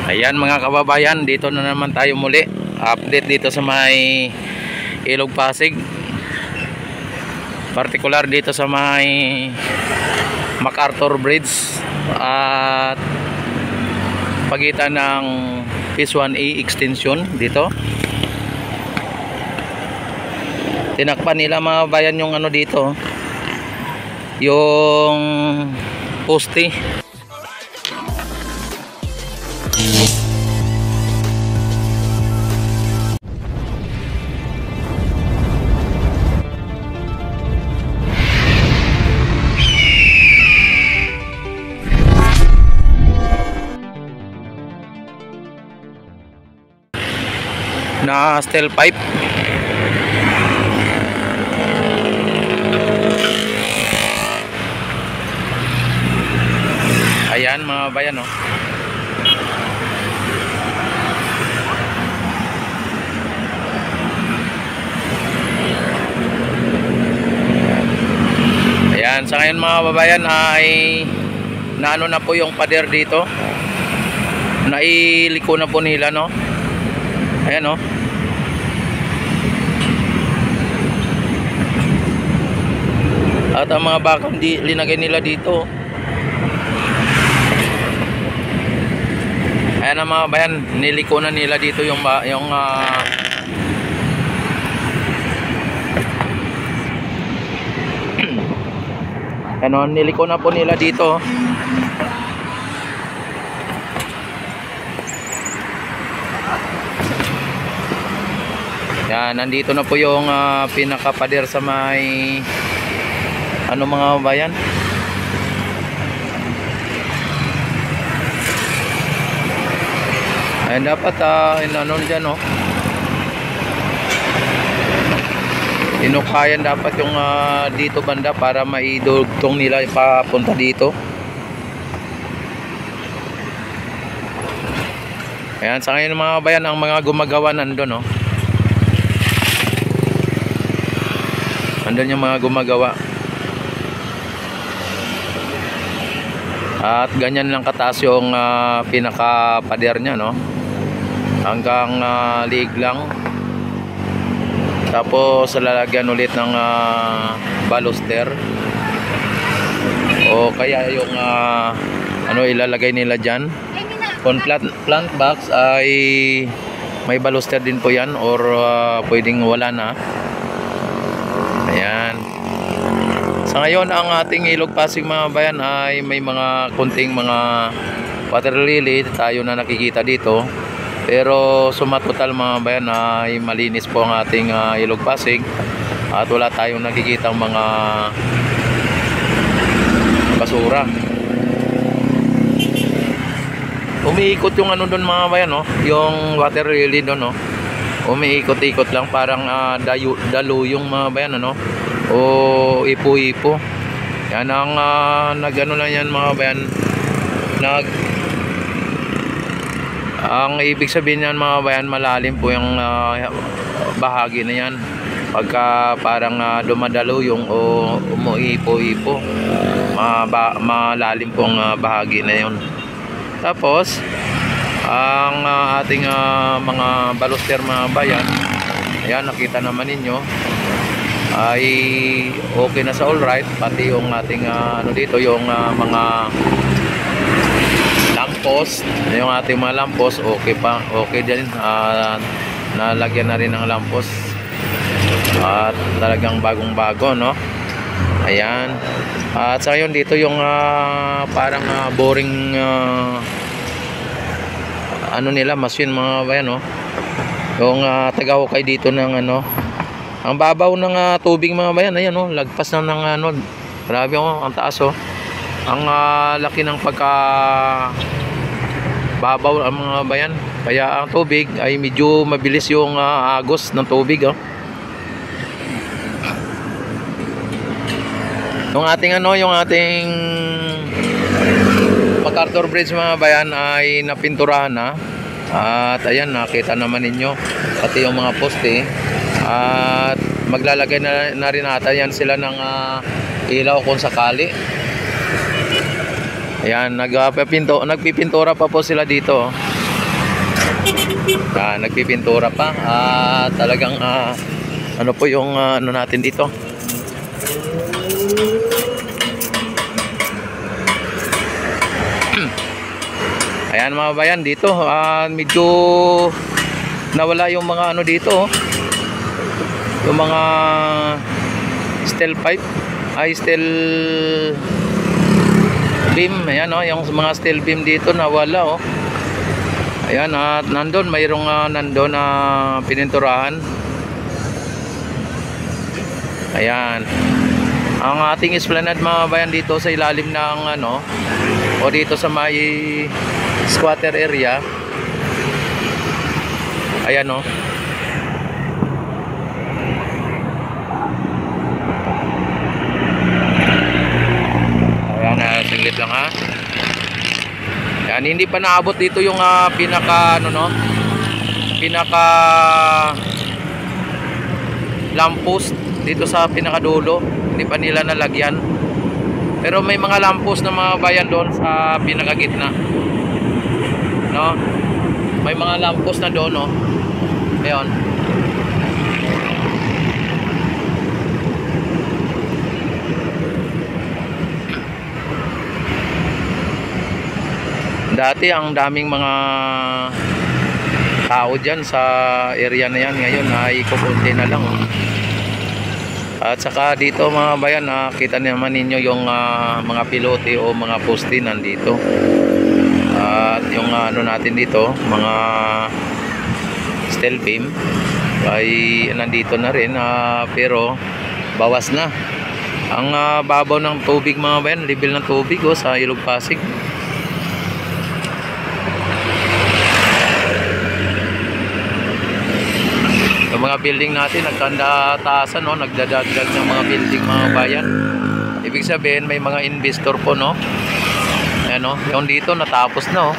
Ayan mga kababayan, dito na naman tayo muli. Update dito sa may Ilog Pasig. Partikular dito sa may MacArthur Bridge at pagitan ng Phase 1A extension dito. Tinakpan nila mga bayan yung ano dito, yung poste. Na steel pipe. Ayan mga bayan, oh. Ayan, sa ngayon mga babayan ay naano na po yung pader dito. Nailiko na po nila, no. Ayan, oh. At ang mga bakang linagay nila dito. Ayan ang mga bayan, niliko na nila dito yung ano, niliko na po nila dito. Yan, nandito na po yung pinakapader sa may ano mga bayan. Ayan, dapat ano dyan, oh. Inukayan dapat yung dito banda para maidugtong nila papunta dito. Ayan, sa ngayon mga bayan, ang mga gumagawa nandun, oh. Nandun yung mga gumagawa. At ganyan lang kataas yung pinaka-pader nya, no? Hanggang liig lang. Tapos lalagyan ulit ng baluster. O kaya yung ano ilalagay nila dyan. Kung plant box ay may baluster din po yan, or pwedeng wala na. Ayan. Sa ngayon ang ating Ilog Pasig mga bayan ay may mga kunting mga water lily tayo na nakikita dito. Pero sumatotal mga bayan ay malinis po ang ating Ilog Pasig. At wala tayong nakikita mga basura. Umiikot yung ano doon mga bayan, no? Yung water lily doon, no? Umiikot-ikot lang, parang dalu yung mga bayan, ano? O ipo-ipo. Yan ang nagano lang yan mga bayan. Ang ibig sabihin yan mga bayan, malalim po yung bahagi na yan. Pagka parang dumadalo yung o umuipo-ipo, malalim pong bahagi na yun. Tapos ang ating mga baluster mga bayan, ayan, nakita naman ninyo ay okay na sa all right. Pati yung ating ano dito, yung mga lamppost, yung ating mga lamppost, okay pa, okay din. Nalagyan na rin ng lamppost at talagang bagong bago, no. Ayan. At sa ngayon dito yung parang boring ano nila, machine mga bayan, no. Yung tagahukay dito ng ano, ang babaw ng tubig mga bayan. Ayan, oh, lagpas na ng ano, grabe, oh, ang taas, oh. Ang laki ng pagka babaw ang mga bayan. Kaya ang tubig ay medyo mabilis yung agos ng tubig, oh. Yung ating ano, yung ating MacArthur Bridge mga bayan ay napinturahan na. At ayan, nakita naman ninyo pati yung mga poste. At maglalagay na rin ata yan sila ng ilaw kung sakali. Ayan, nagpipintura pa po sila dito. Nagpipintura pa. Talagang ano po yung ano natin dito. Ayan mga bayan, dito medyo nawala yung mga ano dito, oh. Yung mga steel pipe, steel beam. Ayan, oh, yung mga steel beam dito nawala, oh. Ayan, at nandun mayroong nandun na pininturahan. Ayan ang ating esplanade mga bayan, dito sa ilalim ng ano, o dito sa may squatter area. Ayan, oh. Ayan, singlit lang ha. Ayan, hindi pa naabot dito yung pinaka ano, no, pinaka lamppost dito sa pinakadulo. Hindi pa nila nalagyan, pero may mga lamppost na mga bayan doon sa pinakagitna, no? May mga lamppost na doon, no? Ayun. Dati ang daming mga tao dyan sa area na yan. Ngayon ay kukunti na lang. At saka dito mga bayan, kita naman ninyo yung mga pilote o mga poste nandito. At yung ano natin dito, mga steel beam ay nandito na rin, pero bawas na ang babaw ng tubig mga bayan, level ng tubig, oh, sa Ilog Pasig. Yung mga building natin nagkanda-taasan, no? Nagdadagdag ng mga building mga bayan. Ibig sabihin may mga investor po, no? Ayan, no? Yung dito natapos na, oh.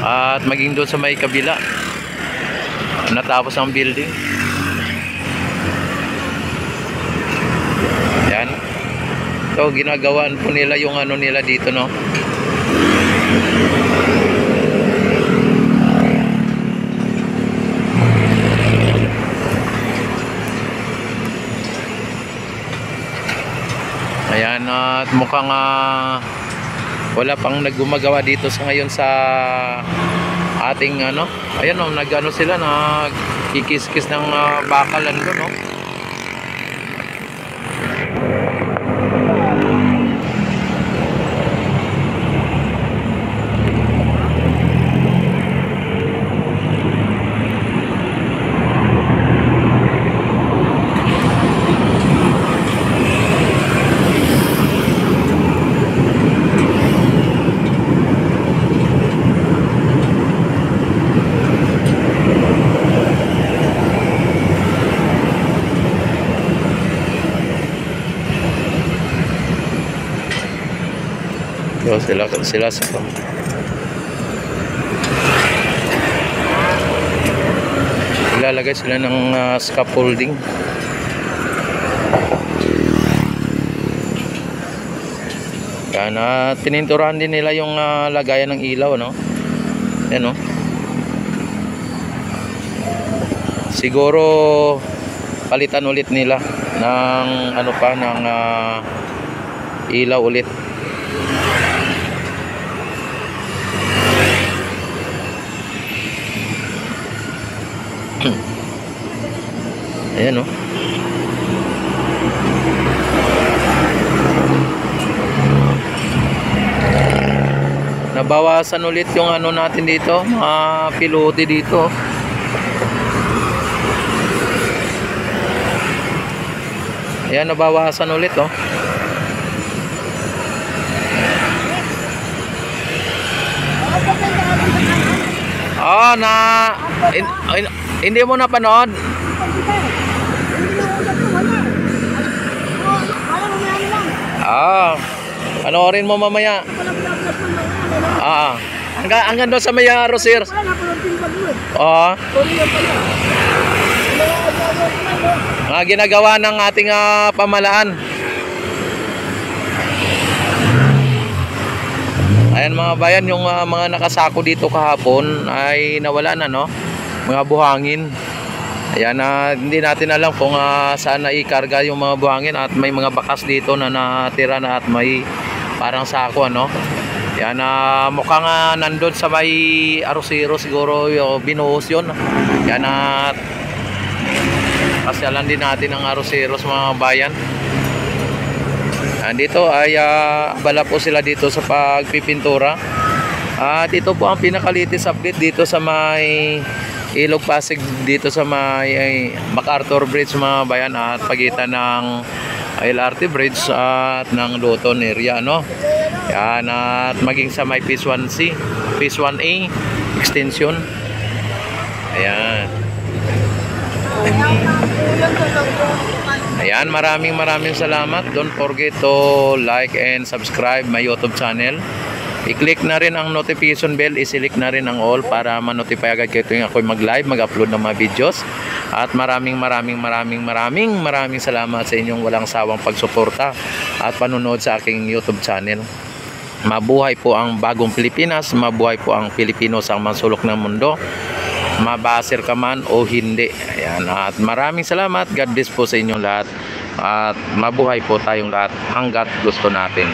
At maging doon sa may kabila natapos ang building. Ayan. So ginagawaan po nila yung ano nila dito, no? Ayan, at mukhang wala pang naggumagawa dito sa ngayon sa ating ano. Ayan, oh, nag-ano sila, nagkikis-kis ng bakalan doon, no? So, sila sa ilalagay sila ng scaffolding. Yan, tininturahan din nila yung lagayan ng ilaw, no? Yan, no? Siguro palitan ulit nila ng ano pa, ng ilaw ulit. Ayan, no? Nabawasan ulit yung ano natin dito, mga pilote dito. Ayan, nabawasan ulit, oh. Hindi mo napanood? Panoorin mo mamaya. Hanggang doon sa may Rosier. Ginagawa ng ating pamalaan. Ayan mga bayan, yung mga nakasako dito kahapon ay nawala na, no? Mga buhangin. Ayan, hindi natin alam kung saan na ikarga yung mga buhangin at may mga bakas dito na natira na at may parang sako, ano? Ayan, mukhang nandun sa may arosero siguro yung binuhos yun. Ayan, pasyalan din natin ang arosero sa mga bayan. Dito ay bala po sila dito sa pagpipintura. At ito po ang pinakalitis update dito sa may Ilog Pasig, dito sa may MacArthur Bridge mga bayan, at pagitan ng LRT Bridge at ng Luton area, no? Yan, at maging sa may Phase 1C, Phase 1A extension. Ayan. Ayan, maraming salamat. Don't forget to like and subscribe my YouTube channel. I-click na rin ang notification bell, i-select na rin ang all para ma-notify agad kayo tuwing ako'y mag-live, mag-upload ng mga videos. At maraming salamat sa inyong walang sawang pagsuporta at panunood sa aking YouTube channel. Mabuhay po ang bagong Pilipinas, mabuhay po ang Pilipino sa mga sulok ng mundo, mabasir ka man o hindi. Ayan, at maraming salamat. God bless po sa inyong lahat at mabuhay po tayong lahat hanggat gusto natin.